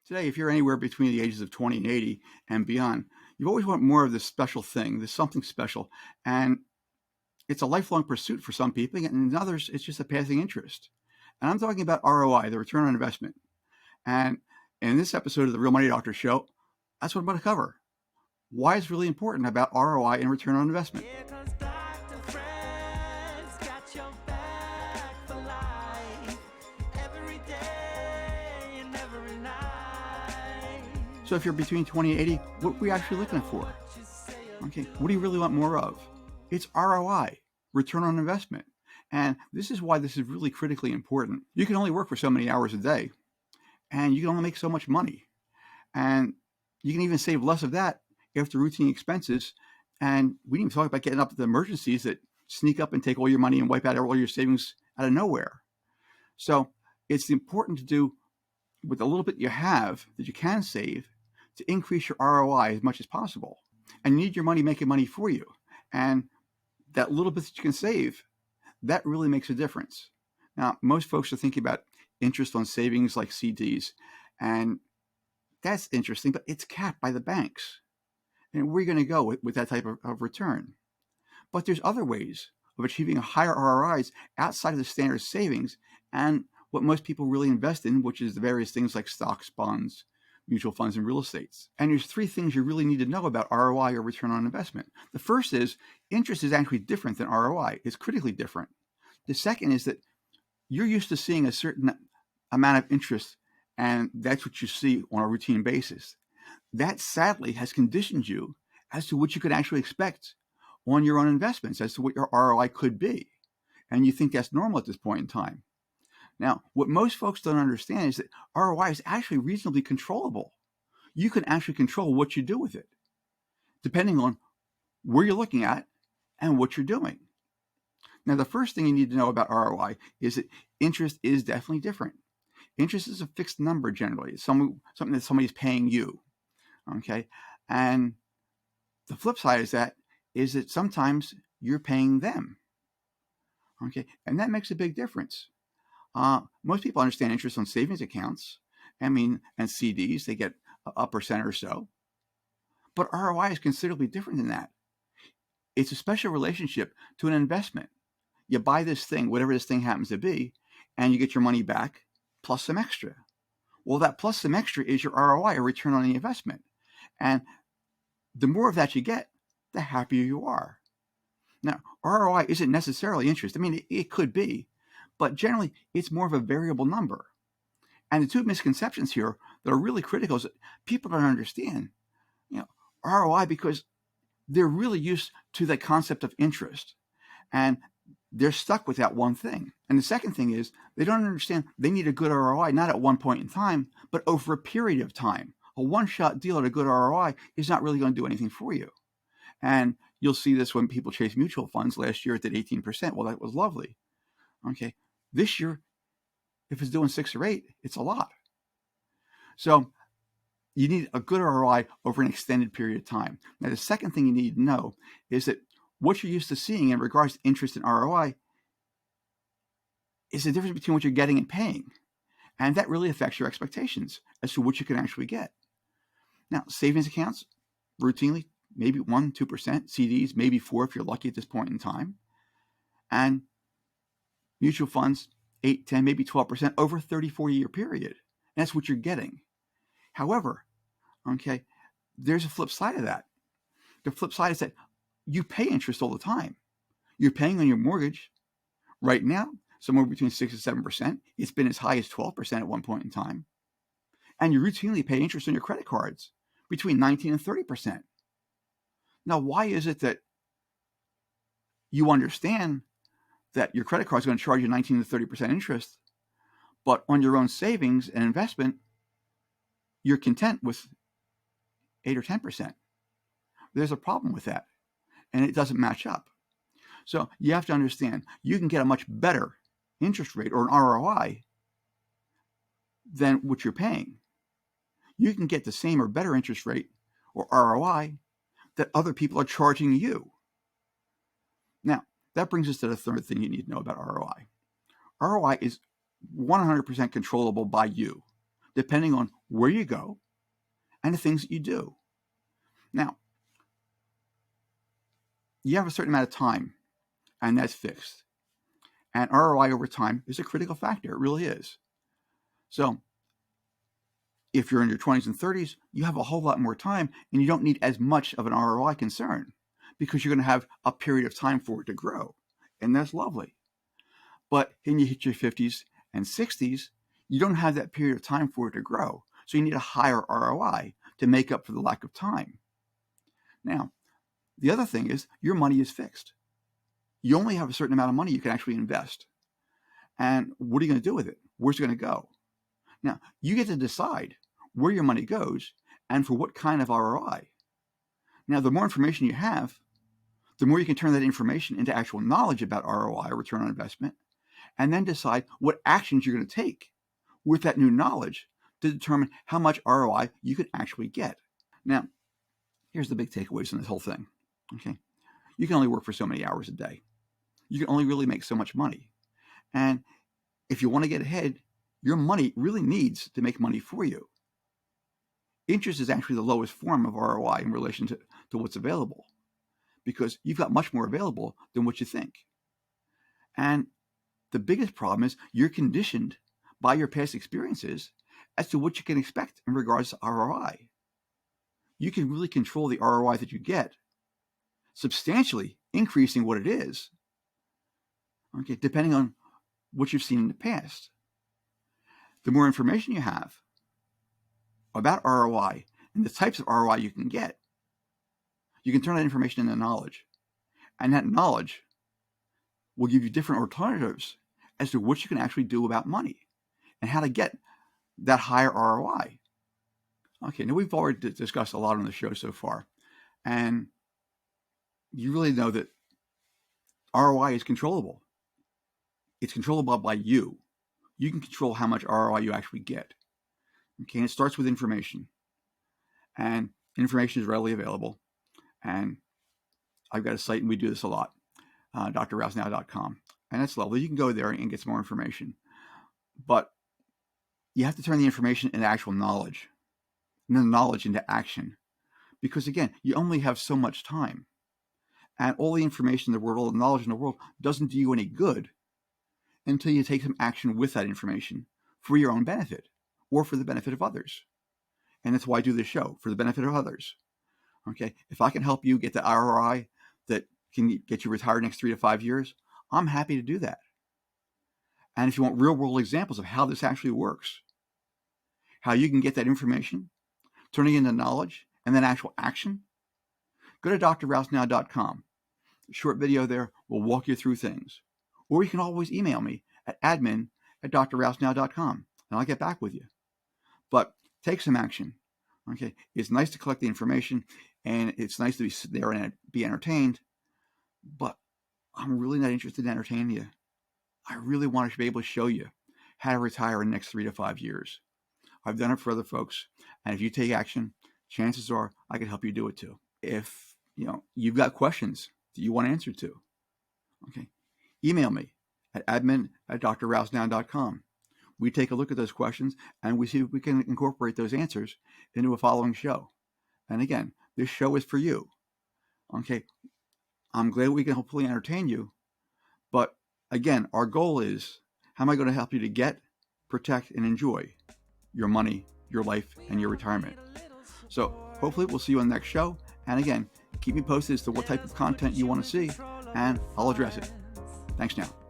Today, if you're anywhere between the ages of 20 and 80 and beyond, you always want more of this special thing, this something special. And it's a lifelong pursuit for some people, and in others, it's just a passing interest. And I'm talking about ROI, the return on investment. And in this episode of the Real Money Doctor Show, that's what I'm going to cover. Why it's really important about ROI and return on investment. So if you're between 20 and 80, what are we actually looking for? Okay, what do you really want more of? It's ROI, return on investment. And this is why this is really critically important. You can only work for so many hours a day, and you can only make so much money. And you can even save less of that after routine expenses. And we didn't even talk about getting up to the emergencies that sneak up and take all your money and wipe out all your savings out of nowhere. So it's important to do with the little bit you have that you can save to increase your ROI as much as possible. And you need your money making money for you. And that little bit that you can save, that really makes a difference. Now, most folks are thinking about interest on savings like CDs, and that's interesting, but it's capped by the banks. And where are you going to go with that type of return? But there's other ways of achieving higher ROIs outside of the standard savings and what most people really invest in, which is the various things like stocks, bonds, mutual funds, and real estates. And there's three things you really need to know about ROI or return on investment. The first is interest is actually different than ROI. It's critically different. The second is that you're used to seeing a certain amount of interest, and that's what you see on a routine basis. That sadly has conditioned you as to what you could actually expect on your own investments, as to what your ROI could be. And you think that's normal at this point in time. Now, what most folks don't understand is that ROI is actually reasonably controllable. You can actually control what you do with it, depending on where you're looking at and what you're doing. Now, the first thing you need to know about ROI is that interest is definitely different. Interest is a fixed number generally. It's something that somebody's paying you, okay? And the flip side is that sometimes you're paying them, okay? And that makes a big difference. Most people understand interest on savings accounts, and CDs, they get a percent or so. But ROI is considerably different than that. It's a special relationship to an investment. You buy this thing, whatever this thing happens to be, and you get your money back plus some extra. Well, that plus some extra is your ROI, or return on the investment. And the more of that you get, the happier you are. Now, ROI isn't necessarily interest. It could be, but generally it's more of a variable number. And the two misconceptions here that are really critical is that people don't understand, ROI, because they're really used to the concept of interest, and they're stuck with that one thing. And the second thing is they don't understand they need a good ROI, not at one point in time, but over a period of time. A one-shot deal at a good ROI is not really going to do anything for you. And you'll see this when people chase mutual funds. Last year it did 18%. Well, that was lovely. Okay. This year, if it's doing 6 or 8, it's a lot. So you need a good ROI over an extended period of time. Now, the second thing you need to know is that what you're used to seeing in regards to interest and ROI is the difference between what you're getting and paying. And that really affects your expectations as to what you can actually get. Now, savings accounts, routinely, maybe 1%, 2%, CDs, maybe 4% if you're lucky at this point in time. And mutual funds, 8, 10, maybe 12% over a 30-40-year period. And that's what you're getting. However, there's a flip side of that. The flip side is that you pay interest all the time. You're paying on your mortgage right now, somewhere between 6 and 7%. It's been as high as 12% at one point in time. And you routinely pay interest on your credit cards between 19 and 30%. Now, why is it that you understand that your credit card is going to charge you 19 to 30% interest, but on your own savings and investment, you're content with 8 or 10%? There's a problem with that, and it doesn't match up. So you have to understand, you can get a much better interest rate or an ROI than what you're paying. You can get the same or better interest rate or ROI that other people are charging you. Now, that brings us to the third thing you need to know about ROI. ROI is 100% controllable by you, depending on where you go, and the things that you do. Now, you have a certain amount of time, and that's fixed. And ROI over time is a critical factor. It really is. So if you're in your 20s and 30s, you have a whole lot more time, and you don't need as much of an ROI concern because you're going to have a period of time for it to grow. And that's lovely. But when you hit your 50s and 60s, you don't have that period of time for it to grow. So you need a higher ROI to make up for the lack of time. Now, the other thing is your money is fixed. You only have a certain amount of money you can actually invest. And what are you going to do with it? Where's it going to go? Now, you get to decide where your money goes and for what kind of ROI. Now, the more information you have, the more you can turn that information into actual knowledge about ROI, return on investment, and then decide what actions you're going to take with that new knowledge to determine how much ROI you can actually get. Now, here's the big takeaways in this whole thing. Okay, you can only work for so many hours a day. You can only really make so much money. And if you want to get ahead, your money really needs to make money for you. Interest is actually the lowest form of ROI in relation to what's available, because you've got much more available than what you think. And the biggest problem is you're conditioned by your past experiences as to what you can expect in regards to ROI. You can really control the ROI that you get, substantially increasing what it is, okay, depending on what you've seen in the past. The more information you have about ROI and the types of ROI you can get, you can turn that information into knowledge. And that knowledge will give you different alternatives as to what you can actually do about money and how to get that higher ROI. Okay, now we've already discussed a lot on the show so far, and you really know that ROI is controllable. It's controllable by you. You can control how much ROI you actually get. Okay, and it starts with information. And information is readily available. And I've got a site, and we do this a lot, drrousenow.com. And that's lovely. You can go there and get some more information. But you have to turn the information into actual knowledge, and then knowledge into action. Because again, you only have so much time. And all the information in the world, all the knowledge in the world doesn't do you any good until you take some action with that information for your own benefit or for the benefit of others. And that's why I do this show, for the benefit of others. Okay, if I can help you get the ROI that can get you retired next 3 to 5 years, I'm happy to do that. And if you want real world examples of how this actually works, how you can get that information, turning it into knowledge and then actual action, go to drrousenow.com. A short video there will walk you through things. Or you can always email me at admin@drrousenow.com, and I'll get back with you. But take some action. Okay, it's nice to collect the information, and it's nice to sit there and be entertained, but I'm really not interested in entertaining you. I really want to be able to show you how to retire in the next 3 to 5 years. I've done it for other folks, and if you take action, chances are I can help you do it too. If you've got questions that you want answered to, okay, email me at admin@drrousenow.com. We take a look at those questions and we see if we can incorporate those answers into a following show. And again, this show is for you. Okay, I'm glad we can hopefully entertain you. But again, our goal is, how am I going to help you to get, protect, and enjoy your money, your life, and your retirement? So hopefully we'll see you on the next show. And again, keep me posted as to what type of content you want to see, and I'll address it. Thanks now.